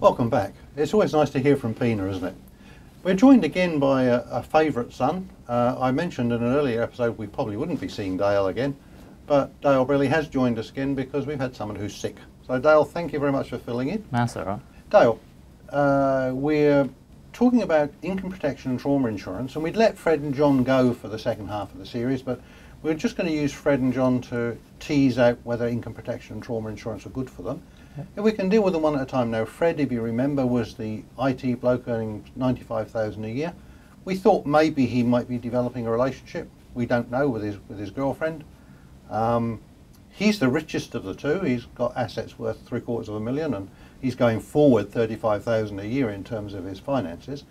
Welcome back. It's always nice to hear from Pina, isn't it? We're joined again by a favourite son. I mentioned in an earlier episode we probably wouldn't be seeing Dale again, but Dale Brelly has joined us again because we've had someone who's sick. So Dale, thank you very much for filling in. That's all right. Dale, we're talking about income protection and trauma insurance, and we'd let Fred and John go for the second half of the series, but we're just going to use Fred and John to tease out whether income protection and trauma insurance are good for them. If we can deal with them one at a time now. Fred, if you remember, was the IT bloke earning $95,000 a year. We thought maybe he might be developing a relationship. We don't know, with his girlfriend. He's the richest of the two. He's got assets worth $750,000, and he's going forward $35,000 a year in terms of his finances.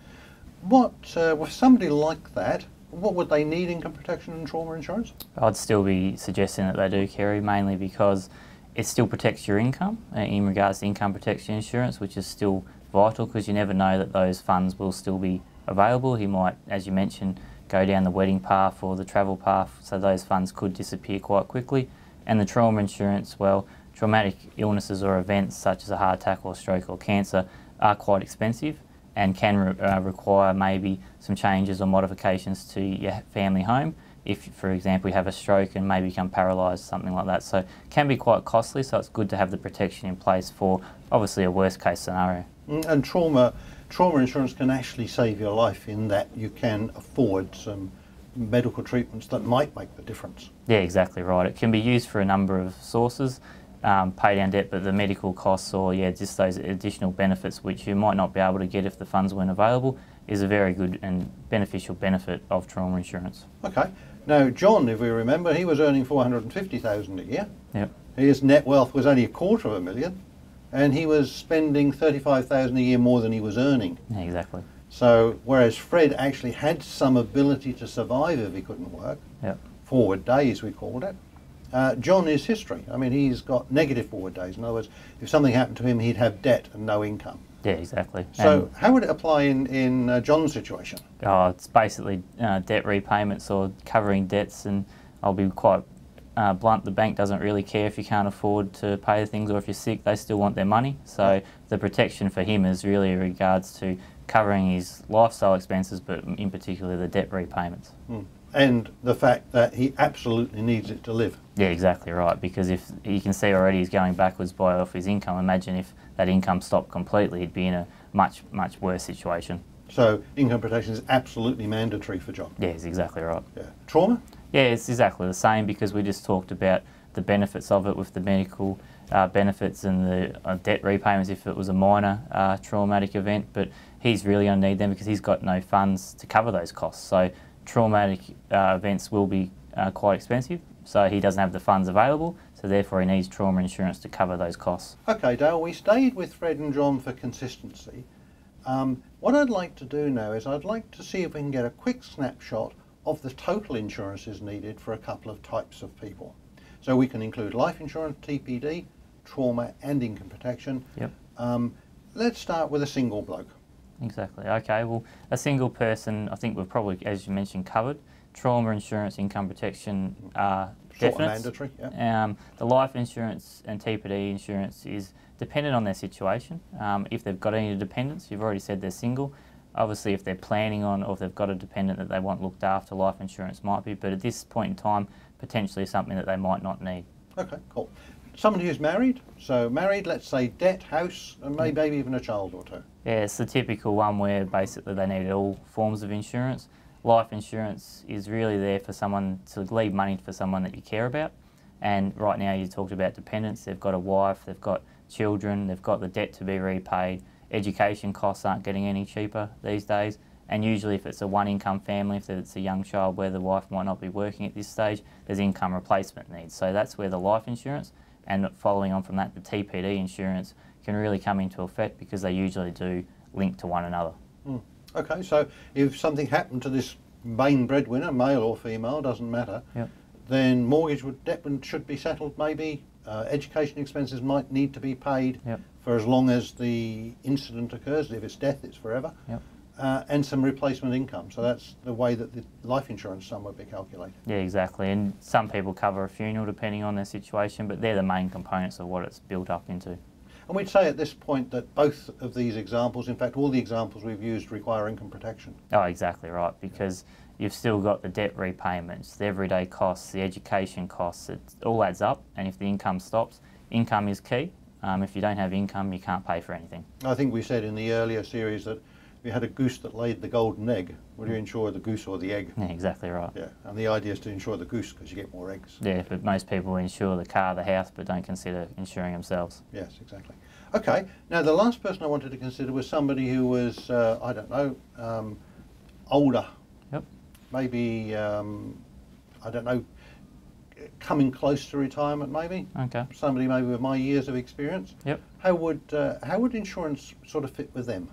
With somebody like that, what would they need income protection and trauma insurance? I'd still be suggesting that they do, Kerry, mainly because it still protects your income in regards to income protection insurance, which is still vital because you never know that those funds will still be available. He might, as you mentioned, go down the wedding path or the travel path, so those funds could disappear quite quickly. And the trauma insurance, well, traumatic illnesses or events such as a heart attack or stroke or cancer are quite expensive and can require maybe some changes or modifications to your family home. If, for example, you have a stroke and maybe become paralysed, something like that. So it can be quite costly, so it's good to have the protection in place for obviously a worst case scenario. And trauma insurance can actually save your life in that you can afford some medical treatments that might make the difference. Yeah, exactly right. It can be used for a number of sources, pay down debt, but the medical costs or just those additional benefits which you might not be able to get if the funds weren't available is a very good and beneficial benefit of trauma insurance. Okay. Now, John, if we remember, he was earning $450,000 a year. Yep. His net wealth was only $250,000, and he was spending $35,000 a year more than he was earning. Yeah, exactly. So, whereas Fred actually had some ability to survive if he couldn't work, Yep. forward days we called it, John is history. I mean, he's got negative forward days. In other words, if something happened to him, he'd have debt and no income. Yeah, exactly. So how would it apply in John's situation? It's basically debt repayments or covering debts, and I'll be quite blunt, the bank doesn't really care if you can't afford to pay the things or if you're sick, they still want their money. So the protection for him is really in regards to covering his lifestyle expenses, but in particular the debt repayments. And the fact that he absolutely needs it to live. Yeah, exactly right, because if you can see already he's going backwards by off his income, imagine if that income stopped completely, he'd be in a much worse situation. So income protection is absolutely mandatory for John. Yeah, it's exactly right. Yeah. Trauma? Yeah, it's exactly the same because we just talked about the benefits of it with the medical benefits and the debt repayments if it was a minor traumatic event, but he's really going to need them because he's got no funds to cover those costs. So traumatic events will be quite expensive, so he doesn't have the funds available, so therefore he needs trauma insurance to cover those costs. Okay, Dale, we stayed with Fred and John for consistency. What I'd like to do now is I'd like to see if we can get a quick snapshot of the total insurances needed for a couple of types of people. So we can include life insurance, TPD, trauma and income protection. Yep. Let's start with a single bloke. Exactly. Okay, well, a single person, I think we've probably, as you mentioned, covered. Trauma insurance, income protection are Short and definite. mandatory, yeah. The life insurance and TPD insurance is dependent on their situation. If they've got any dependents, you've already said they're single. Obviously, if they're planning on or if they've got a dependent that they want looked after, life insurance might be, but at this point in time, potentially something that they might not need. Okay, cool. Somebody who's married, so married, let's say debt, house, and maybe even a child or two. Yeah, it's the typical one where basically they need all forms of insurance. Life insurance is really there for someone to leave money for someone that you care about. And right now you talked about dependents, they've got a wife, they've got children, they've got the debt to be repaid. Education costs aren't getting any cheaper these days. And usually if it's a one-income family, if it's a young child where the wife might not be working at this stage, there's income replacement needs. So that's where the life insurance and following on from that, the TPD insurance can really come into effect because they usually do link to one another. Okay, so if something happened to this main breadwinner, male or female, doesn't matter, Yep. then mortgage debt should be settled maybe, education expenses might need to be paid Yep. for as long as the incident occurs. If it's death, it's forever. Yep. And some replacement income. So that's the way that the life insurance sum would be calculated. Yeah, exactly. And some people cover a funeral depending on their situation, but they're the main components of what it's built up into. And we'd say at this point that both of these examples, in fact all the examples we've used, require income protection. Oh, exactly right, because you've still got the debt repayments, the everyday costs, the education costs, it all adds up, and if the income stops, income is key. If you don't have income, you can't pay for anything. I think we said in the earlier series that if you had a goose that laid the golden egg, would you insure the goose or the egg? Yeah, exactly right. Yeah, and the idea is to insure the goose because you get more eggs. Yeah, but most people insure the car, the house, but don't consider insuring themselves. Yes, exactly. Okay, now the last person I wanted to consider was somebody who was, I don't know, older. Yep. Maybe, I don't know, coming close to retirement maybe. Okay. Somebody maybe with my years of experience. Yep. How would insurance sort of fit with them?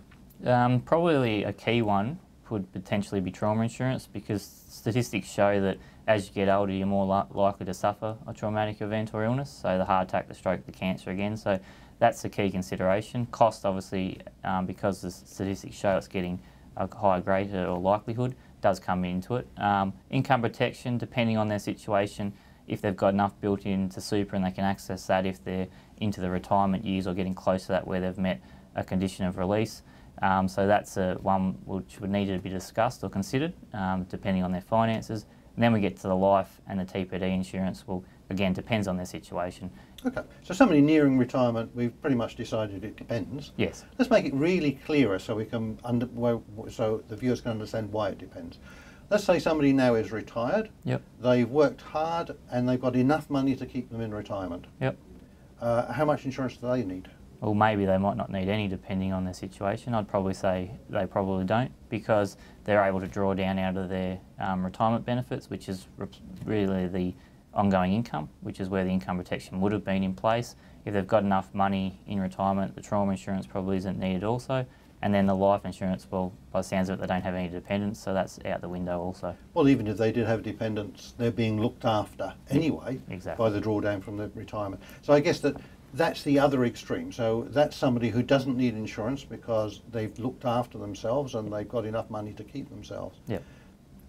Probably a key one could potentially be trauma insurance, because statistics show that as you get older you're more likely to suffer a traumatic event or illness, so the heart attack, the stroke, the cancer again. So that's the key consideration. Cost obviously, because the statistics show it's getting a higher grade or likelihood, does come into it. Income protection, depending on their situation, if they've got enough built into super and they can access that if they're into the retirement years or getting close to that where they've met a condition of release. So that's one which would need to be discussed or considered, depending on their finances. And then we get to the life and the TPD insurance. Well, again, depends on their situation. Okay, so somebody nearing retirement, we've pretty much decided it depends. Yes. Let's make it really clearer so we can so the viewers can understand why it depends. Let's say somebody now is retired. Yep. They've worked hard and they've got enough money to keep them in retirement. Yep. How much insurance do they need? Well, maybe they might not need any depending on their situation. I'd probably say they probably don't, because they're able to draw down out of their retirement benefits, which is really the ongoing income, which is where the income protection would have been in place. If they've got enough money in retirement, the trauma insurance probably isn't needed also. And then the life insurance, well, by the sounds of it, they don't have any dependents, so that's out the window also. Well, even if they did have dependents, they're being looked after anyway. Exactly. By the drawdown from the retirement. So I guess that's the other extreme. So that's somebody who doesn't need insurance because they've looked after themselves and they've got enough money to keep themselves. Yep.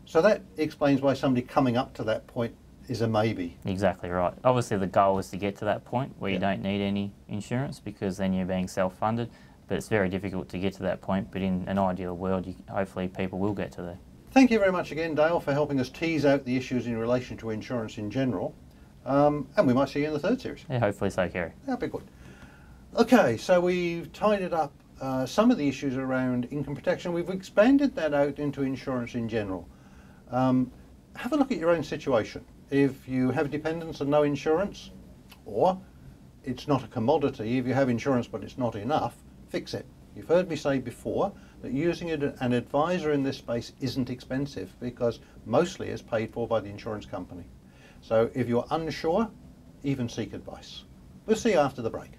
So that explains why somebody coming up to that point is a maybe. Exactly right. Obviously the goal is to get to that point where you don't need any insurance, because then you're being self-funded, but it's very difficult to get to that point. But in an ideal world, hopefully people will get to there. Thank you very much again, Dale, for helping us tease out the issues in relation to insurance in general. And we might see you in the third series. Yeah, hopefully so, Kerry. That'd be good. Okay, so we've tidied up some of the issues around income protection. We've expanded that out into insurance in general. Have a look at your own situation. If you have dependents and no insurance, or it's not a commodity, if you have insurance but it's not enough, fix it. You've heard me say before that using an advisor in this space isn't expensive, because mostly it's paid for by the insurance company. So if you're unsure, even seek advice. We'll see you after the break.